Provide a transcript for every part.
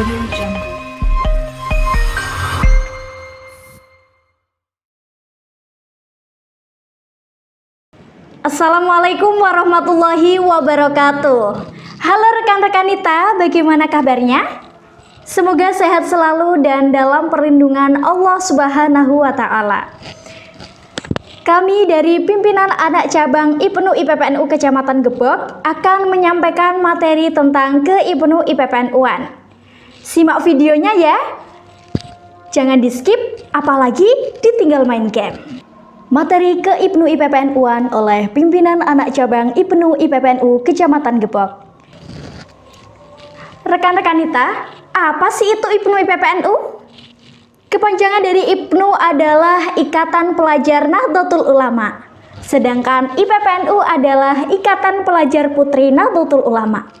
Audio Jungle. Assalamualaikum warahmatullahi wabarakatuh. Halo rekan-rekan Nita, bagaimana kabarnya? Semoga sehat selalu dan dalam perlindungan Allah Subhanahu wa Ta'ala. Kami dari pimpinan anak cabang IPNU IPPNU Kecamatan Gebog akan menyampaikan materi tentang ke-IPNU IPPNU-an. Simak videonya ya. Jangan di-skip, apalagi ditinggal main game. Materi ke-IPNU IPPNU-an oleh pimpinan anak cabang IPNU IPPNU Kecamatan Gebog. Rekan-rekan Nita, apa sih itu IPNU IPPNU? Kepanjangan dari IPNU adalah Ikatan Pelajar Nahdlatul Ulama, sedangkan IPPNU adalah Ikatan Pelajar Putri Nahdlatul Ulama.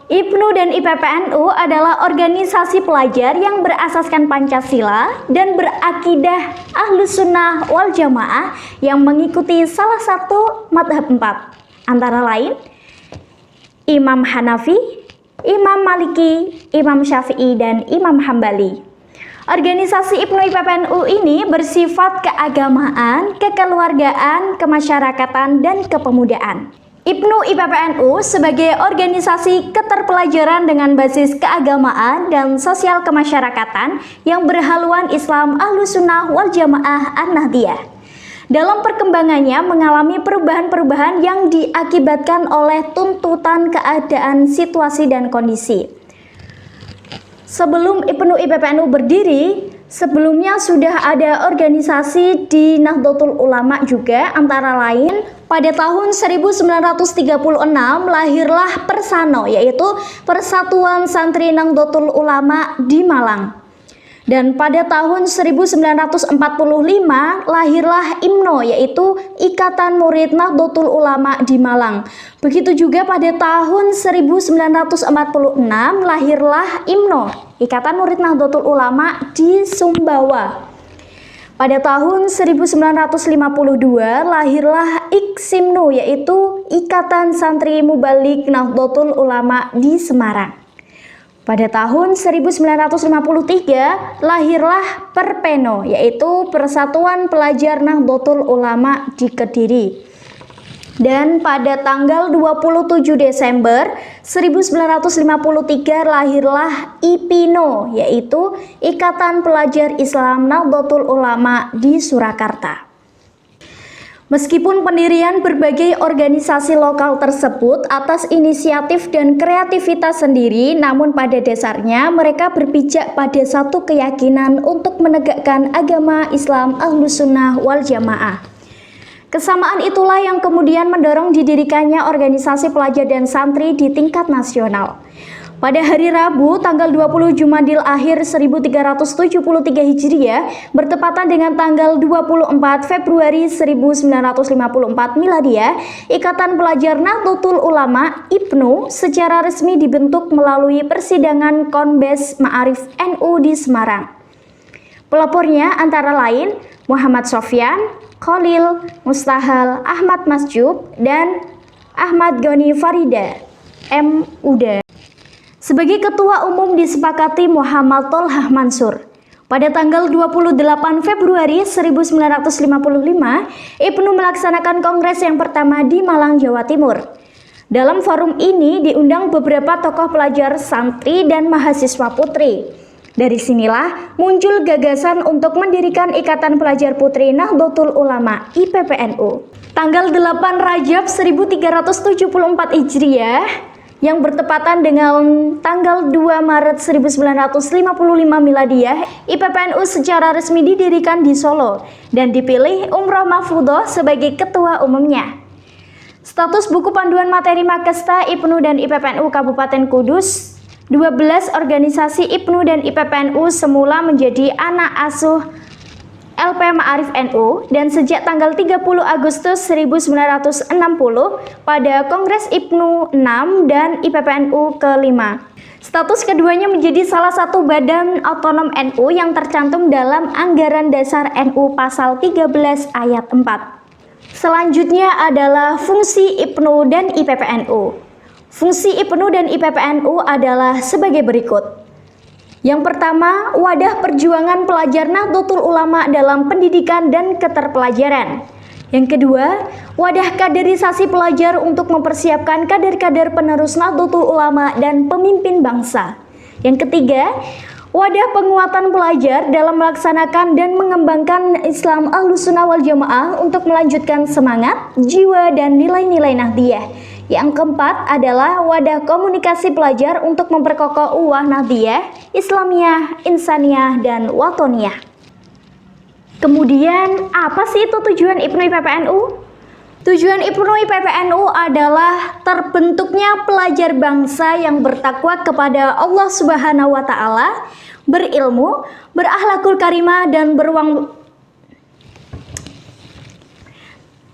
IPNU dan IPPNU adalah organisasi pelajar yang berasaskan Pancasila dan berakidah Ahlus Sunnah wal Jamaah yang mengikuti salah satu madhab 4, antara lain Imam Hanafi, Imam Maliki, Imam Syafi'i, dan Imam Hambali. Organisasi IPNU IPPNU ini bersifat keagamaan, kekeluargaan, kemasyarakatan, dan kepemudaan. IPNU IPPNU sebagai organisasi keterpelajaran dengan basis keagamaan dan sosial kemasyarakatan yang berhaluan Islam Ahlus Sunnah wal Jamaah An-Nahdliyah. Dalam perkembangannya mengalami perubahan-perubahan yang diakibatkan oleh tuntutan keadaan, situasi, dan kondisi. Sebelum IPNU IPPNU berdiri, sebelumnya sudah ada organisasi di Nahdlatul Ulama juga, antara lain pada tahun 1936 lahirlah Persano, yaitu Persatuan Santri Nahdlatul Ulama di Malang. Dan pada tahun 1945 lahirlah IMNO, yaitu Ikatan Murid Nahdlatul Ulama di Malang. Begitu juga pada tahun 1946 lahirlah IMNO, Ikatan Murid Nahdlatul Ulama di Sumbawa. Pada tahun 1952 lahirlah IKSIMNU, yaitu Ikatan Santri Mubalik Nahdlatul Ulama di Semarang. Pada tahun 1953 lahirlah Perpeno, yaitu Persatuan Pelajar Nahdlatul Ulama di Kediri. Dan pada tanggal 27 Desember 1953 lahirlah IPINO, yaitu Ikatan Pelajar Islam Nahdlatul Ulama di Surakarta. Meskipun pendirian berbagai organisasi lokal tersebut atas inisiatif dan kreativitas sendiri, namun pada dasarnya mereka berpijak pada satu keyakinan untuk menegakkan agama Islam Ahlus Sunnah wal Jamaah. Kesamaan itulah yang kemudian mendorong didirikannya organisasi pelajar dan santri di tingkat nasional. Pada hari Rabu tanggal 20 Jumadil Akhir 1373 Hijriah bertepatan dengan tanggal 24 Februari 1954 Miladiah, Ikatan Pelajar Nahdlatul Ulama IPNU secara resmi dibentuk melalui persidangan Konbes Ma'arif NU di Semarang. Pelopornya antara lain Muhammad Sofyan, Khalil, Mustahal, Ahmad Masjub, dan Ahmad Goni Farida M.Uda. Sebagai ketua umum disepakati Muhammad Tolhah Mansur. Pada tanggal 28 Februari 1955, IPNU melaksanakan kongres yang pertama di Malang, Jawa Timur. Dalam forum ini diundang beberapa tokoh pelajar, santri, dan mahasiswa putri. Dari sinilah muncul gagasan untuk mendirikan Ikatan Pelajar Putri Nahdlatul Ulama IPPNU. Tanggal 8 Rajab 1374 Hijriah yang bertepatan dengan tanggal 2 Maret 1955 Miladiah, IPPNU secara resmi didirikan di Solo dan dipilih Umroh Mahfudzoh sebagai ketua umumnya. Status buku panduan materi Makesta IPNU dan IPPNU Kabupaten Kudus, 12 organisasi IPNU dan IPPNU semula menjadi anak asuh LP Ma'arif NU dan sejak tanggal 30 Agustus 1960 pada Kongres IPNU 6 dan IPPNU ke-5. Status keduanya menjadi salah satu badan otonom NU yang tercantum dalam Anggaran Dasar NU Pasal 13 Ayat 4. Selanjutnya adalah fungsi IPNU dan IPPNU. Fungsi IPNU dan IPPNU adalah sebagai berikut. Yang pertama, wadah perjuangan pelajar Nahdlatul Ulama dalam pendidikan dan keterpelajaran. Yang kedua, wadah kaderisasi pelajar untuk mempersiapkan kader-kader penerus Nahdlatul Ulama dan pemimpin bangsa. Yang ketiga, wadah penguatan pelajar dalam melaksanakan dan mengembangkan Islam Ahlussunnah wal Jamaah untuk melanjutkan semangat, jiwa, dan nilai-nilai Nahdliyah. Yang keempat adalah wadah komunikasi pelajar untuk memperkokoh uwah Nahdliyah, Islamiyah, Insaniyah, dan Watoniyah. Kemudian, apa sih itu tujuan IPNU IPPNU? Tujuan IPNU IPPNU adalah terbentuknya pelajar bangsa yang bertakwa kepada Allah Subhanahu wa Ta'ala, berilmu, berakhlakul karimah, dan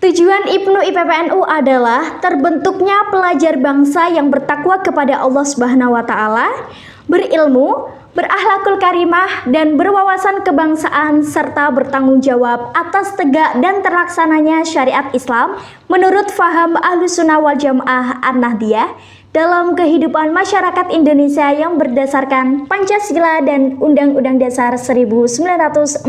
Tujuan IPNU IPPNU adalah terbentuknya pelajar bangsa yang bertakwa kepada Allah Subhanahu wa Ta'ala, berilmu, berakhlakul karimah, dan berwawasan kebangsaan serta bertanggung jawab atas tegak dan terlaksananya syariat Islam menurut faham Ahlussunnah wal Jamaah An-Nahdliyah dalam kehidupan masyarakat Indonesia yang berdasarkan Pancasila dan Undang-Undang Dasar 1945.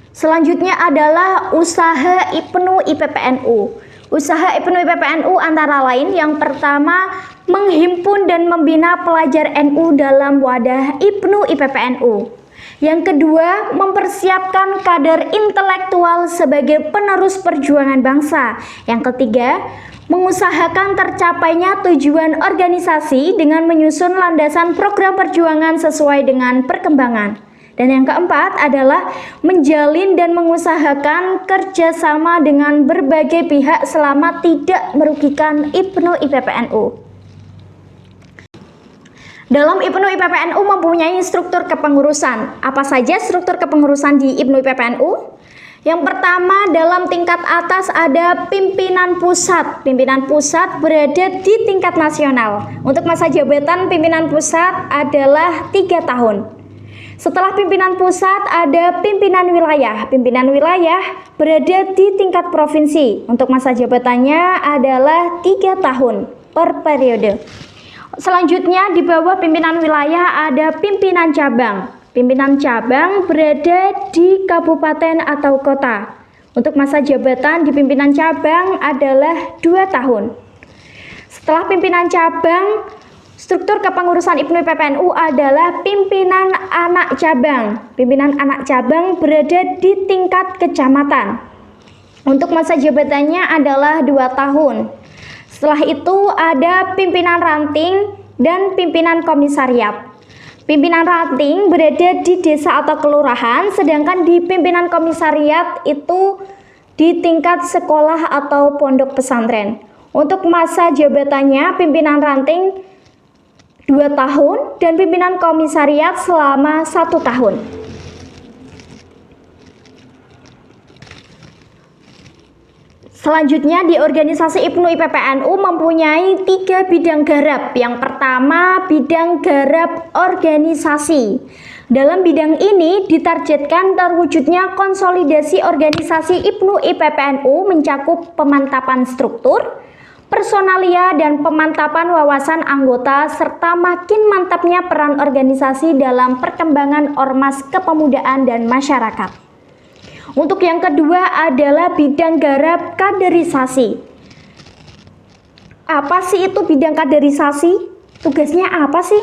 Selanjutnya adalah usaha IPNU IPPNU. Usaha IPNU IPPNU antara lain yang pertama menghimpun dan membina pelajar NU dalam wadah IPNU IPPNU. Yang kedua, mempersiapkan kader intelektual sebagai penerus perjuangan bangsa. Yang ketiga, mengusahakan tercapainya tujuan organisasi dengan menyusun landasan program perjuangan sesuai dengan perkembangan. Dan yang keempat adalah menjalin dan mengusahakan kerjasama dengan berbagai pihak selama tidak merugikan IPNU IPPNU. Dalam IPNU IPPNU mempunyai struktur kepengurusan. Apa saja struktur kepengurusan di IPNU IPPNU? Yang pertama, dalam tingkat atas ada pimpinan pusat. Pimpinan pusat berada di tingkat nasional. Untuk masa jabatan pimpinan pusat adalah 3 tahun. Setelah pimpinan pusat ada pimpinan wilayah. Pimpinan wilayah berada di tingkat provinsi. Untuk masa jabatannya adalah 3 tahun per periode. Selanjutnya di bawah pimpinan wilayah ada pimpinan cabang. Pimpinan cabang berada di kabupaten atau kota. Untuk masa jabatan di pimpinan cabang adalah 2 tahun. Setelah pimpinan cabang, struktur kepengurusan IPNU IPPNU adalah pimpinan anak cabang. Pimpinan anak cabang berada di tingkat kecamatan. Untuk masa jabatannya adalah 2 tahun. Setelah itu ada pimpinan ranting dan pimpinan komisariat. Pimpinan ranting berada di desa atau kelurahan, sedangkan di pimpinan komisariat itu di tingkat sekolah atau pondok pesantren. Untuk masa jabatannya pimpinan ranting 2 tahun dan pimpinan komisariat selama 1 tahun. Selanjutnya di organisasi IPNU IPPNU mempunyai 3 bidang garap. Yang pertama, bidang garap organisasi. Dalam bidang ini ditargetkan terwujudnya konsolidasi organisasi IPNU IPPNU mencakup pemantapan struktur, personalia, dan pemantapan wawasan anggota, serta makin mantapnya peran organisasi dalam perkembangan ormas kepemudaan dan masyarakat. Untuk yang kedua adalah bidang garap kaderisasi. Apa sih itu bidang kaderisasi? Tugasnya apa sih?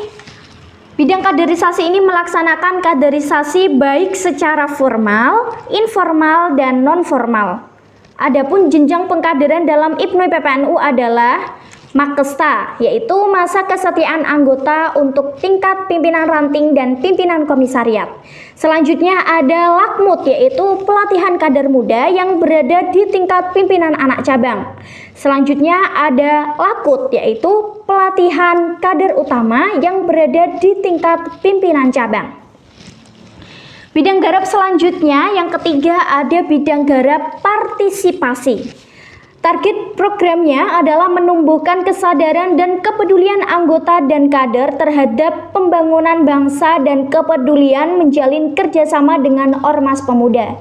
Bidang kaderisasi ini melaksanakan kaderisasi baik secara formal, informal, dan non-formal. Adapun jenjang pengkaderan dalam IPNU IPPNU adalah Makesta, yaitu masa kesetiaan anggota untuk tingkat pimpinan ranting dan pimpinan komisariat. Selanjutnya ada Lakmut, yaitu pelatihan kader muda yang berada di tingkat pimpinan anak cabang. Selanjutnya ada Lakut, yaitu pelatihan kader utama yang berada di tingkat pimpinan cabang. Bidang garap selanjutnya yang ketiga ada bidang garap partisipasi. Target programnya adalah menumbuhkan kesadaran dan kepedulian anggota dan kader terhadap pembangunan bangsa dan kepedulian menjalin kerjasama dengan ormas pemuda.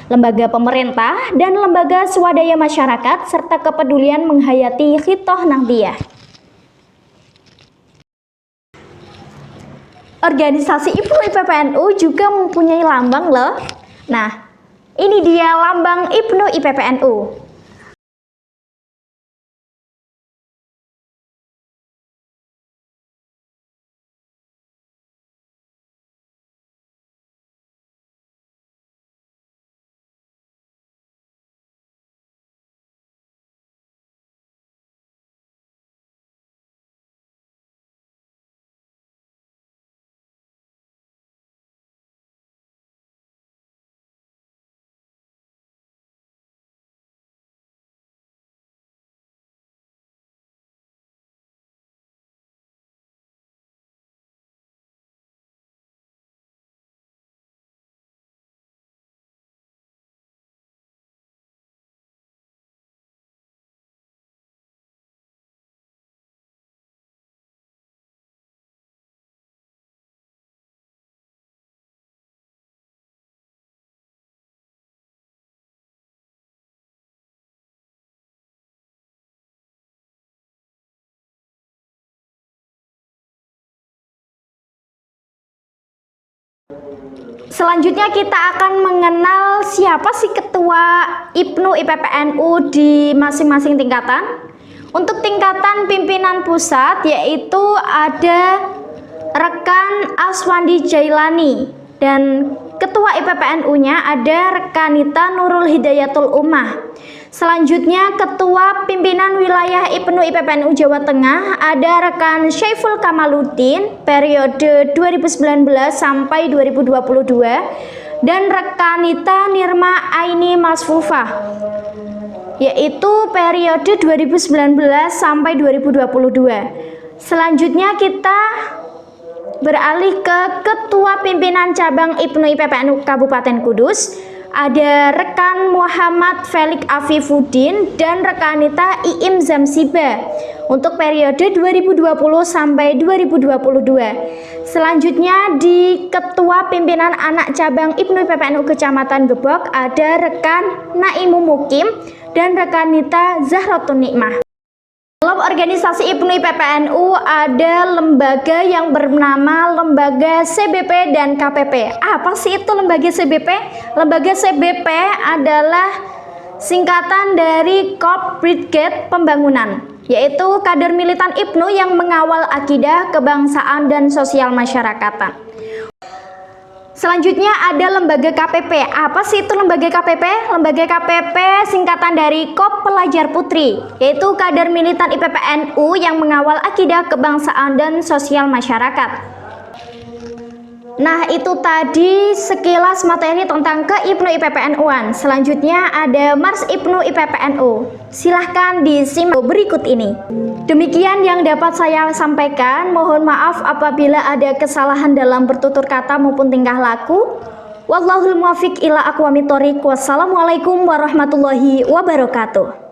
lembaga pemerintah, dan lembaga swadaya masyarakat, serta kepedulian menghayati Khitoh Nahdiyah. Organisasi IPNU IPPNU juga mempunyai lambang loh. Nah, ini dia lambang IPNU IPPNU. Selanjutnya kita akan mengenal siapa sih ketua IPNU IPPNU di masing-masing tingkatan. Untuk tingkatan pimpinan pusat yaitu ada rekan Aswandi Jailani, dan ketua IPPNU-nya ada rekanita Nurul Hidayatul Ummah. Selanjutnya ketua pimpinan wilayah IPNU IPPNU Jawa Tengah ada rekan Syaiful Kamaluddin periode 2019 sampai 2022, dan rekanita Nirma Aini Masfufah yaitu periode 2019 sampai 2022. Selanjutnya kita beralih ke ketua pimpinan cabang IPNU IPPNU Kabupaten Kudus. Ada rekan Muhammad Felix Afifuddin dan rekanita Iim Zamsiba untuk periode 2020 sampai 2022. Selanjutnya di ketua pimpinan anak cabang IPNU IPPNU Kecamatan Gebok ada rekan Naimu Mukim dan rekanita Zahratun Nikmah. Dalam organisasi IPNU IPPNU ada lembaga yang bernama lembaga CBP dan KPP. Apa sih itu lembaga CBP? Lembaga CBP adalah singkatan dari Corps Brigade Pembangunan, yaitu kader militan IPNU yang mengawal akidah, kebangsaan, dan sosial masyarakatan. Selanjutnya ada lembaga KPP. Apa sih itu lembaga KPP? Lembaga KPP singkatan dari Kop Pelajar Putri, yaitu kader militan IPPNU yang mengawal akidah, kebangsaan, dan sosial masyarakat. Nah, itu tadi sekilas materi tentang ke IPNU IPPNU-an. Selanjutnya ada Mars IPNU IPPNU. Silahkan disimak berikut ini. Demikian yang dapat saya sampaikan. Mohon maaf apabila ada kesalahan dalam bertutur kata maupun tingkah laku. Wallahul muwaffiq ila aqwamit thoriq. Wassalamualaikum warahmatullahi wabarakatuh.